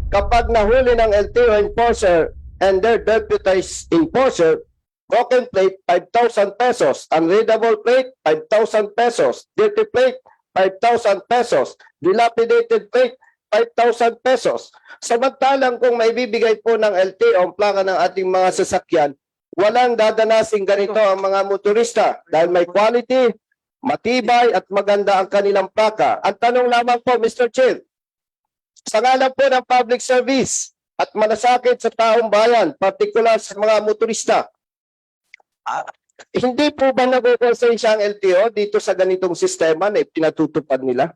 kapag nahuli ng LTO enforcer and their deputized enforcer, broken plate, 5,000 pesos. Unreadable plate, 5,000 pesos. Dirty plate, 5,000 pesos. Dilapidated plate, 5,000 pesos. Samantalang kung may bibigay po ng LTO ang plaka ng ating mga sasakyan, walang dadanasing ganito ang mga motorista dahil may quality, matibay at maganda ang kanilang plaka. Ang tanong lamang po, Mr. Chair, sa ngalan po ng public service at malasakit sa taong bayan, particular sa mga motorista, hindi po ba nagkukonsensya ang LTO dito sa ganitong sistema na pinatutupad nila?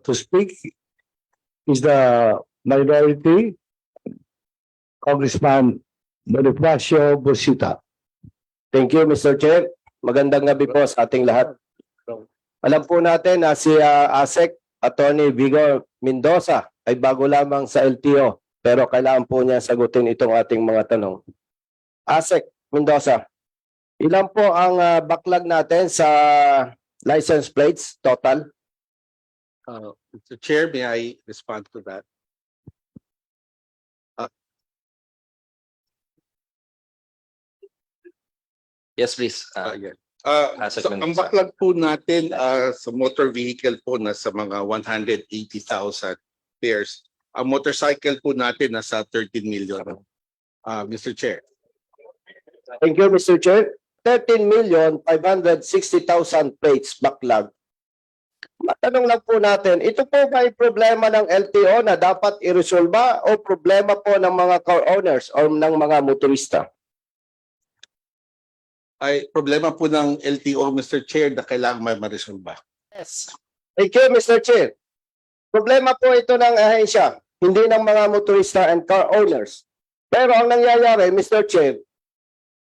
To speak is the minority, Congressman Bonifacio Busita. Thank you, Mr. Chair. Magandang gabi po sa ating lahat. Alam po natin na si ASEC, Attorney Vigor Mendoza, ay bago lamang sa LTO, pero kailangan po niya sagutin itong ating mga tanong. ASEC Mendoza, ilan po ang backlog natin sa license plates total? Mr. Chair, may I respond to that? Yes, please. Yeah. Asset So ang Mendoza. backlog po natin sa motor vehicle po nasa mga 180,000 pairs. Ang motorcycle po natin nasa 13 million. Mr. Chair. Thank you, Mr. Chair. 13,560,000 plates backlog. Matanong lang po natin, ito po ba ay problema ng LTO na dapat iresolba o problema po ng mga car owners o ng mga motorista? Ay problema po ng LTO, Mr. Chair, na kailangan ma-resolba. Yes. Thank you, Mr. Chair. Problema po ito ng ahensya, hindi ng mga motorista and car owners. Pero ang nangyayari, Mr. Chair,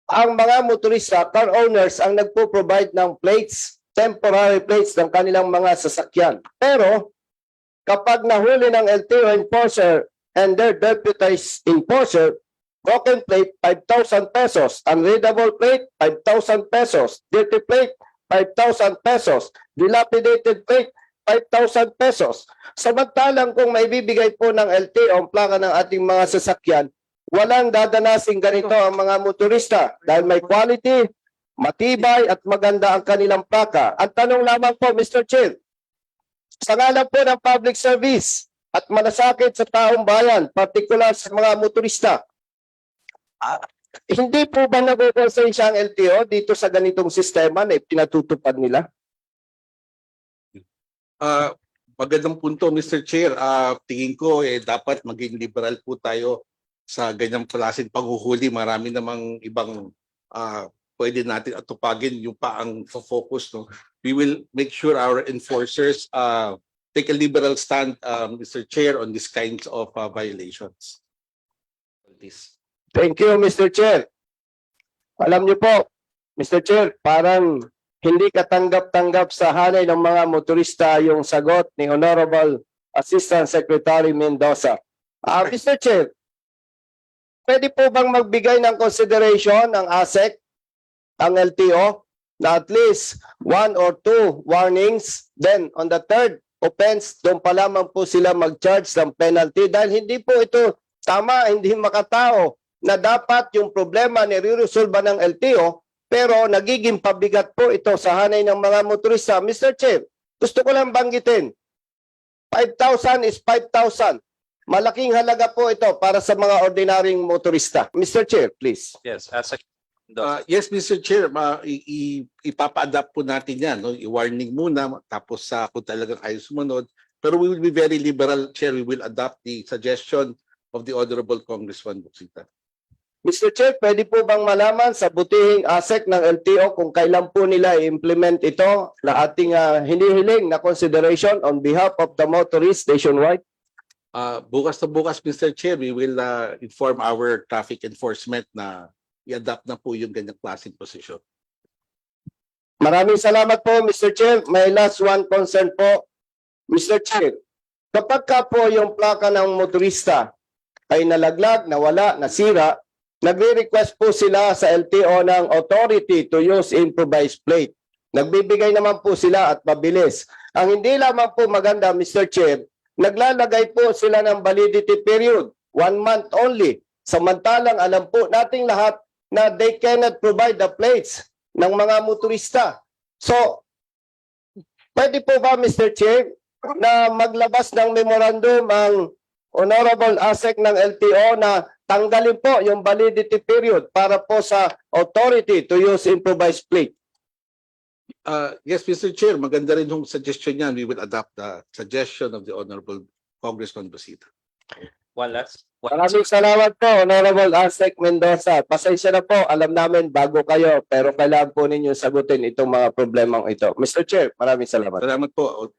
ang mga motorista, car owners ang nagpo-provide ng plates, temporary plates ng kanilang mga sasakyan. Pero kapag nahuli ng LTO enforcer and their deputized enforcer, broken plate, 5,000 pesos. Unreadable plate, 5,000 pesos. Dirty plate, 5,000 pesos. Dilapidated plate, 5,000 pesos. Samantalang kung may bibigay po ng LTO ang plaka ng ating mga sasakyan, walang dadanasing ganito ang mga motorista dahil may quality, matibay at maganda ang kanilang plaka. Ang tanong lamang po, Mr. Chair, sa ngalan po ng public service at malasakit sa taong bayan, particular sa mga motorista, hindi po ba nagkukonsensya ang LTO dito sa ganitong sistema na pinatutupad nila? Magandang punto, Mr. Chair. Tingin ko dapat maging liberal po tayo sa ganyang klaseng paghuhuli. Marami namang ibang pwede natin atupagin yung pa ang focus. No? We will make sure our enforcers take a liberal stand, Mr. Chair, on these kinds of violations. Please. Thank you, Mr. Chair. Alam niyo po, Mr. Chair, parang hindi katanggap-tanggap sa hanay ng mga motorista yung sagot ni Honorable Assistant Secretary Mendoza. Mr. Chair, pwede po bang magbigay ng consideration ng ASEC, ang LTO, na at least 1 or 2 warnings, then on the third offense, doon pa lamang po sila mag-charge ng penalty dahil hindi po ito tama, hindi makatao na dapat yung problema nire-resolba ng LTO pero nagiging pabigat po ito sa hanay ng mga motorista. Mr. Chair, gusto ko lang banggitin, 5,000 is 5,000. Malaking halaga po ito para sa mga ordinaryong motorista. Mr. Chair, please. Yes, Asset Mendoza. Yes, Mr. Chair, ipapa-adapt po natin yan. No? I-warning muna, tapos kung talagang ayaw sumunod. Pero we will be very liberal, Chair. We will adopt the suggestion of the Honorable Congressman Busita. Mr. Chair, pwede po bang malaman sa butihing ASEC ng LTO kung kailan po nila i-implement ito na ating hinihiling na consideration on behalf of the motorists nationwide? Bukas na bukas, Mr. Chair, we will inform our traffic enforcement na i-adapt na po yung ganyang klaseng posisyon. Maraming salamat po, Mr. Chair. May last one concern po. Mr. Chair, kapag ka po yung plaka ng motorista ay nalaglag, nawala, nasira, nagre-request po sila sa LTO ng authority to use improvised plate. Nagbibigay naman po sila at mabilis. Ang hindi lamang po maganda, Mr. Chair, naglalagay po sila ng validity period, 1 month only. Samantalang alam po nating lahat na they cannot provide the plates ng mga motorista. So, pwede po ba, Mr. Chair, na maglabas ng memorandum ang Honorable ASEC ng LTO na tanggalin po yung validity period para po sa authority to use improvised plate? Yes, Mr. Chair, maganda rin yung suggestion niyan. We will adopt the suggestion of the Honorable Congressman Busita. Maraming salamat po, Honorable ASEC Mendoza. Pasensya na po, alam namin bago kayo, pero kailangan po ninyo sagutin itong mga problemang ito. Mr. Chair, maraming salamat. Salamat po.